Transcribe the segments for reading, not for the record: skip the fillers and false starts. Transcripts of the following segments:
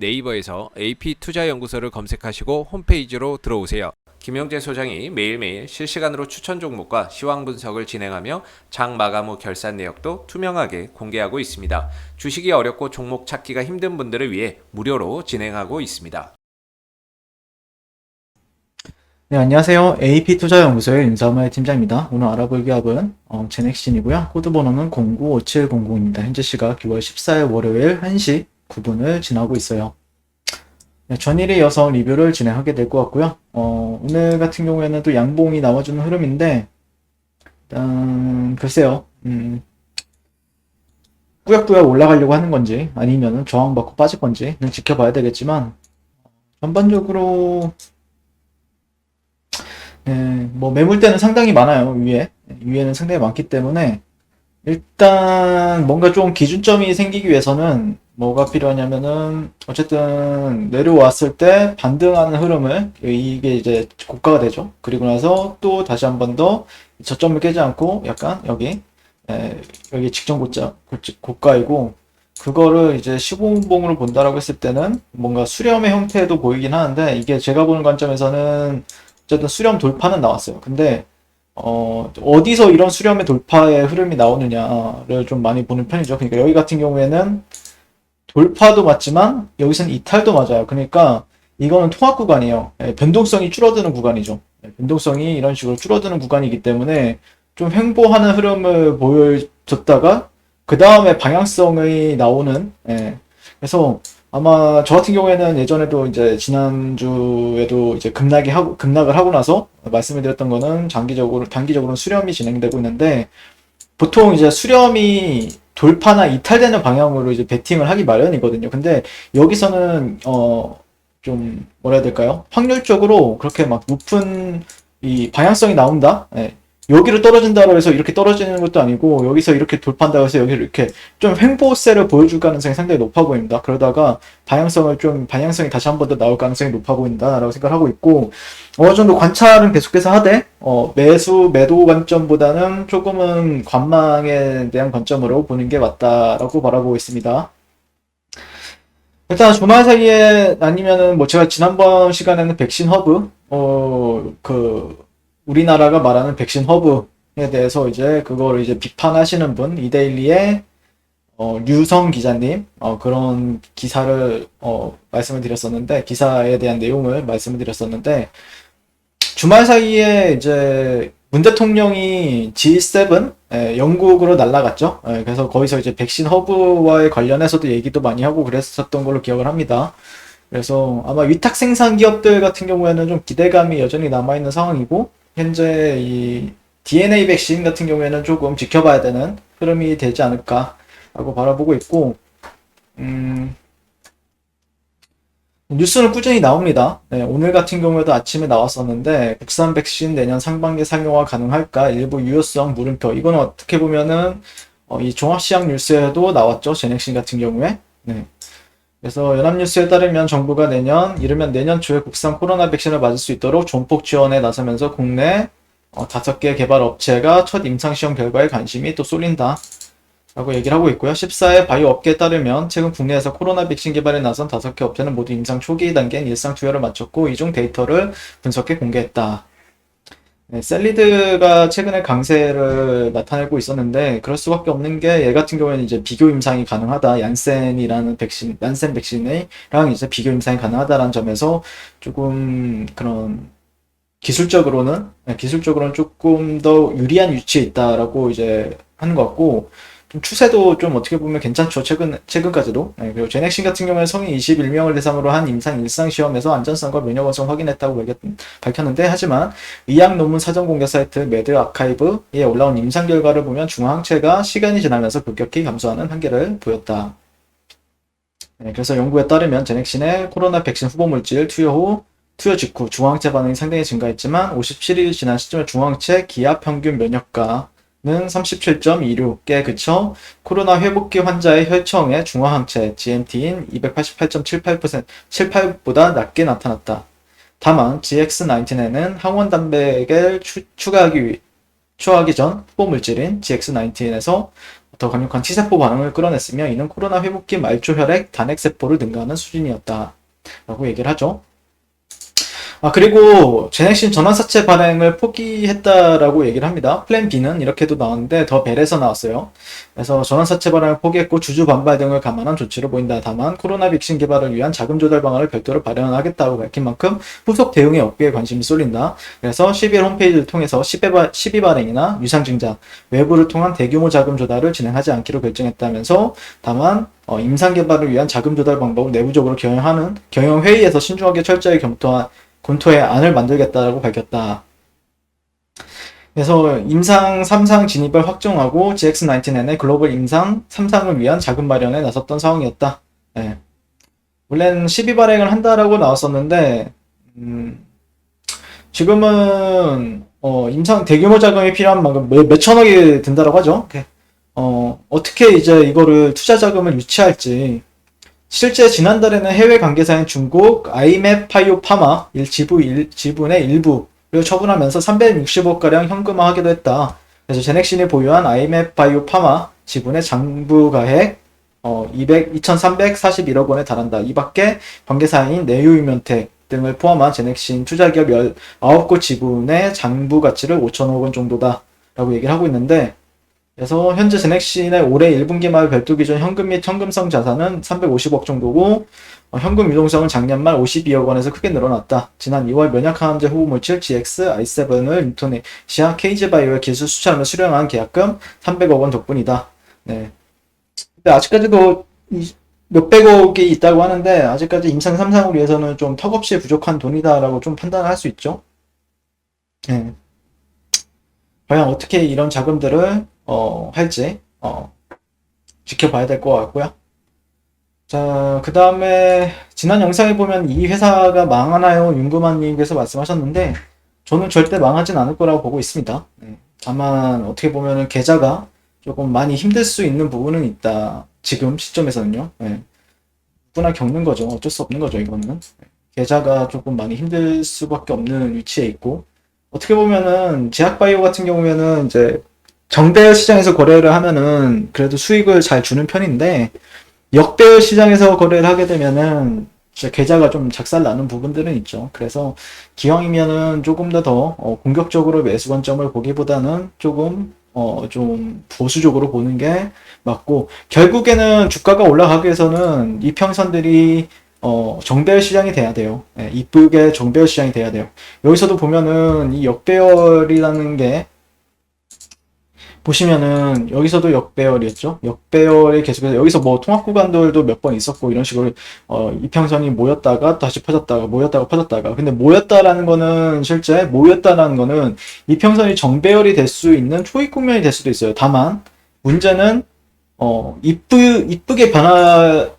네이버에서 AP투자연구소를 검색하시고 홈페이지로 들어오세요. 김영재 소장이 매일매일 실시간으로 추천 종목과 시황 분석을 진행하며 장 마감 후 결산 내역도 투명하게 공개하고 있습니다. 주식이 어렵고 종목 찾기가 힘든 분들을 위해 무료로 진행하고 있습니다. 네, 안녕하세요. AP투자연구소의 윤사무의 팀장입니다. 오늘 알아볼 기업은 제넥신이고요. 코드 번호는 095700입니다. 현재 시각 6월 14일 월요일 1시 9분을 지나고 있어요. 네, 전일에 이어서 리뷰를 진행하게 될 것 같고요. 오늘 같은 경우에는 또 양봉이 나와주는 흐름인데 일단 글쎄요. 꾸역꾸역 올라가려고 하는 건지 아니면은 저항받고 빠질 건지는 지켜봐야 되겠지만 전반적으로 뭐 매물대는 상당히 많아요. 위에는 상당히 많기 때문에 일단 뭔가 좀 기준점이 생기기 위해서는 뭐가 필요하냐면은 어쨌든 내려왔을 때 반등하는 흐름을 이게 이제 고가가 되죠. 그리고 나서 또 다시 한 번 더 저점을 깨지 않고 약간 여기 직전 고가이고 그거를 이제 시공봉으로 본다라고 했을 때는 뭔가 수렴의 형태도 보이긴 하는데 이게 제가 보는 관점에서는 어쨌든 수렴 돌파는 나왔어요. 근데 어디서 이런 수렴의 돌파의 흐름이 나오느냐를 좀 많이 보는 편이죠. 그러니까 여기 같은 경우에는 돌파도 맞지만 여기서는 이탈도 맞아요. 그러니까 이거는 통합 구간이에요. 변동성이 줄어드는 구간이죠. 변동성이 이런 식으로 줄어드는 구간이기 때문에 좀 횡보하는 흐름을 보여줬다가 그 다음에 방향성이 나오는 그래서 아마 저 같은 경우에는 예전에도 이제 지난주에도 이제 급락을 하고 나서 말씀을 드렸던 거는 단기적으로 수렴이 진행되고 있는데 보통 이제 수렴이 돌파나 이탈되는 방향으로 이제 베팅을 하기 마련이거든요. 근데 여기서는 좀 뭐라 해야 될까요? 확률적으로 그렇게 막 높은 이 방향성이 나온다. 여기로 떨어진다고 해서 이렇게 떨어지는 것도 아니고 여기서 이렇게 돌파한다고 해서 여기를 이렇게 좀 횡보세를 보여줄 가능성이 상당히 높아 보입니다. 그러다가 방향성이 다시 한 번 더 나올 가능성이 높아 보인다라고 생각하고 있고 어느 정도 관찰은 계속해서 하되 매도 관점보다는 조금은 관망에 대한 관점으로 보는 게 맞다라고 바라보고 있습니다. 일단 주말 사이에 아니면은 뭐 제가 지난번 시간에는 백신 허브 우리나라가 말하는 백신 허브에 대해서 이제 그거를 이제 비판하시는 분 이데일리의 류성 기자님 그런 기사를 말씀을 드렸었는데 기사에 대한 내용을 말씀을 드렸었는데 주말 사이에 이제 문 대통령이 G7 영국으로 날아갔죠. 그래서 거기서 이제 백신 허브와의 관련해서도 얘기도 많이 하고 그랬었던 걸로 기억을 합니다. 그래서 아마 위탁 생산 기업들 같은 경우에는 좀 기대감이 여전히 남아있는 상황이고 현재 이 DNA 백신 같은 경우에는 조금 지켜봐야 되는 흐름이 되지 않을까라고 바라보고 있고 뉴스는 꾸준히 나옵니다. 오늘 같은 경우에도 아침에 나왔었는데 국산 백신 내년 상반기에 상용화 가능할까? 일부 유효성 물음표. 이건 어떻게 보면은 이 종합시장 뉴스에도 나왔죠. 제넥신 같은 경우에. 그래서 연합뉴스에 따르면 정부가 이르면 내년 초에 국산 코로나 백신을 맞을 수 있도록 존폭 지원에 나서면서 국내 5개 개발 업체가 첫 임상시험 결과에 관심이 또 쏠린다. 라고 얘기를 하고 있고요. 14일 바이오 업계에 따르면 최근 국내에서 코로나 백신 개발에 나선 5개 업체는 모두 임상 초기 단계인 일상 투여를 마쳤고 이중 데이터를 분석해 공개했다. 셀리드가 최근에 강세를 나타내고 있었는데 그럴 수밖에 없는 게 얘 같은 경우에는 이제 비교 임상이 가능하다. 얀센 백신이랑 이제 비교 임상이 가능하다라는 점에서 조금 그런 기술적으로는 조금 더 유리한 위치에 있다라고 이제 하는 것 같고 좀 추세도 좀 어떻게 보면 괜찮죠. 최근까지도. 그리고 제넥신 같은 경우에 성인 21명을 대상으로 한 일상시험에서 안전성과 면역원성 확인했다고 밝혔는데 하지만 의학 논문 사전 공개 사이트 매드 아카이브에 올라온 임상 결과를 보면 중화항체가 시간이 지나면서 급격히 감소하는 한계를 보였다. 그래서 연구에 따르면 제넥신의 코로나 백신 후보 물질 투여 직후 중화항체 반응이 상당히 증가했지만 57일 지난 시점에 중화항체 기하 평균 면역가 는 37.26에 그쳐 코로나 회복기 환자의 혈청의 중화항체 GMT인 288.78보다 낮게 나타났다. 다만 GX19에는 항원 단백을 추가하기 전 후보 물질인 GX19에서 더 강력한 T세포 반응을 끌어냈으며 이는 코로나 회복기 말초 혈액 단핵세포를 능가하는 수준이었다. 라고 얘기를 하죠. 그리고 제넥신 전환사체 발행을 포기했다라고 얘기를 합니다. 플랜 B는 이렇게도 나왔는데 더 벨에서 나왔어요. 그래서 전환사체 발행을 포기했고 주주 반발 등을 감안한 조치로 보인다. 다만 코로나 백신 개발을 위한 자금 조달 방안을 별도로 마련하겠다고 밝힌 만큼 후속 대응에 업계에 관심이 쏠린다. 그래서 12일 홈페이지를 통해서 시비 발행이나 유상증자, 외부를 통한 대규모 자금 조달을 진행하지 않기로 결정했다면서 다만 임상 개발을 위한 자금 조달 방법을 내부적으로 경영 회의에서 신중하게 철저히 검토해 안을 만들겠다라고 밝혔다. 그래서 임상 3상 진입을 확정하고 GX19N의 글로벌 임상 3상을 위한 자금 마련에 나섰던 상황이었다. 네. 원래는 12발행을 한다라고 나왔었는데 지금은 임상 대규모 자금이 필요한 만큼 몇천억이 든다라고 하죠. 어떻게 이제 이거를 투자 자금을 유치할지. 실제 지난달에는 해외 관계사인 중국 아이맵 파이오파마 지분의 일부를 처분하면서 360억가량 현금화하기도 했다. 그래서 제넥신이 보유한 아이맵 파이오파마 지분의 장부가액 2,341억 원에 달한다. 이 밖에 관계사인 내유이면텍 등을 포함한 제넥신 투자기업 19곳 지분의 장부 가치를 5천억 원 정도다. 라고 얘기를 하고 있는데 그래서 현재 제넥신의 올해 1분기 말 별도 기준 현금 및 현금성 자산은 350억 정도고 현금 유동성은 작년 말 52억 원에서 크게 늘어났다. 지난 2월 면역항암제 후보물질 GX-I7을 인도네시아 케이지바이오에 기술 수출하며 수령한 계약금 300억 원 덕분이다. 네. 근데 아직까지도 몇백억이 있다고 하는데 아직까지 임상 3상을 위해서는 좀 턱없이 부족한 돈이다라고 좀 판단을 할 수 있죠. 네. 과연 어떻게 이런 자금들을 할지 지켜봐야 될 것 같고요. 자, 그 다음에 지난 영상에 보면 이 회사가 망하나요? 윤구만님께서 말씀하셨는데 저는 절대 망하진 않을 거라고 보고 있습니다. 네. 다만 어떻게 보면은 계좌가 조금 많이 힘들 수 있는 부분은 있다. 지금 시점에서는요. 네. 누구나 겪는 거죠. 어쩔 수 없는 거죠. 이거는. 네. 계좌가 조금 많이 힘들 수밖에 없는 위치에 있고 어떻게 보면은 제약바이오 같은 경우에는 이제 정배열 시장에서 거래를 하면은 그래도 수익을 잘 주는 편인데 역배열 시장에서 거래를 하게 되면은 계좌가 좀 작살나는 부분들은 있죠. 그래서 기왕이면은 조금 더 공격적으로 매수 관점을 보기보다는 조금 좀 보수적으로 보는 게 맞고 결국에는 주가가 올라가기 위해서는 이평선들이 정배열 시장이 돼야 돼요. 네, 이쁘게 정배열 시장이 돼야 돼요. 여기서도 보면은 이 역배열이라는 게 보시면은 여기서도 역배열이었죠. 역배열이 계속해서 여기서 뭐 통합 구간들도 몇 번 있었고 이런 식으로 이평선이 모였다가 다시 퍼졌다가 모였다가 퍼졌다가 근데 모였다라는 거는 실제 모였다라는 거는 이평선이 정배열이 될 수 있는 초입 국면이 될 수도 있어요. 다만 문제는 이쁘게 변할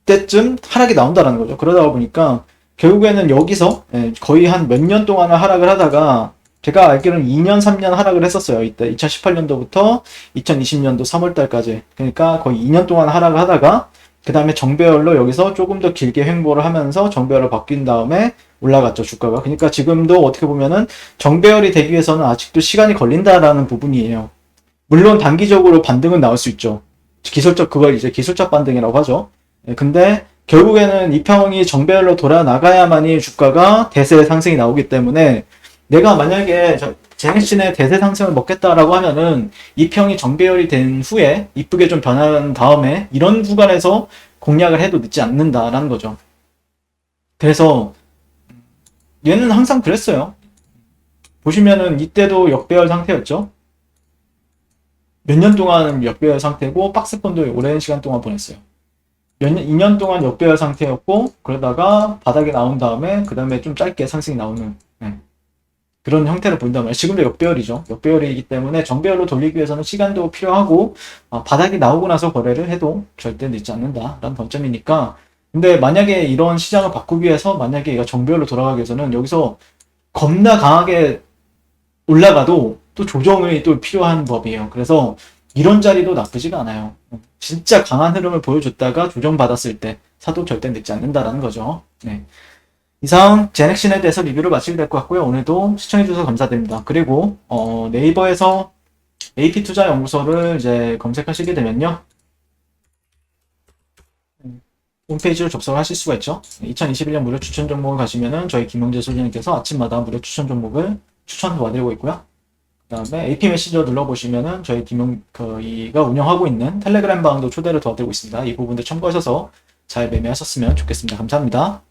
때쯤 하락이 나온다라는 거죠. 그러다 보니까 결국에는 여기서 거의 한 몇 년 동안을 하락을 하다가 제가 알기로는 2년, 3년 하락을 했었어요. 이때 2018년도부터 2020년도 3월달까지. 그러니까 거의 2년 동안 하락을 하다가 그 다음에 정배열로 여기서 조금 더 길게 횡보를 하면서 정배열로 바뀐 다음에 올라갔죠, 주가가. 그러니까 지금도 어떻게 보면은 정배열이 되기 위해서는 아직도 시간이 걸린다라는 부분이에요. 물론 단기적으로 반등은 나올 수 있죠. 그걸 이제 기술적 반등이라고 하죠. 근데 결국에는 이평이 정배열로 돌아 나가야만이 주가가 대세 상승이 나오기 때문에 내가 만약에 제넥신의 대세 상승을 먹겠다라고 하면은 이평이 정배열이 된 후에 이쁘게 좀 변한 다음에 이런 구간에서 공략을 해도 늦지 않는다라는 거죠. 그래서 얘는 항상 그랬어요. 보시면은 이때도 역배열 상태였죠. 몇 년 동안 역배열 상태고 박스권도 오랜 시간 동안 보냈어요. 2년 동안 역배열 상태였고 그러다가 바닥에 나온 다음에 그 다음에 좀 짧게 상승이 나오는 그런 형태를 보인단 말이에요. 지금도 역배열이죠. 역배열이기 때문에 정배열로 돌리기 위해서는 시간도 필요하고 바닥이 나오고 나서 거래를 해도 절대 늦지 않는다라는 관점이니까 근데 만약에 이런 시장을 바꾸기 위해서 만약에 얘가 정배열로 돌아가기 위해서는 여기서 겁나 강하게 올라가도 또 조정이 또 필요한 법이에요. 그래서 이런 자리도 나쁘지가 않아요. 진짜 강한 흐름을 보여줬다가 조정받았을 때 사도 절대 늦지 않는다라는 거죠. 네. 이상 제넥신에 대해서 리뷰를 마치게 될 것 같고요. 오늘도 시청해주셔서 감사드립니다. 그리고 네이버에서 AP 투자 연구소를 이제 검색하시게 되면요. 홈페이지로 접속하실 수가 있죠. 2021년 무료 추천 종목을 가시면은 저희 김영재 소장님께서 아침마다 무료 추천 종목을 추천도와드리고 있고요. 그 다음에 AP 메시저 눌러보시면은 저희 저희가 운영하고 있는 텔레그램 방도 초대를 도와드리고 있습니다. 이 부분도 참고하셔서 잘 매매하셨으면 좋겠습니다. 감사합니다.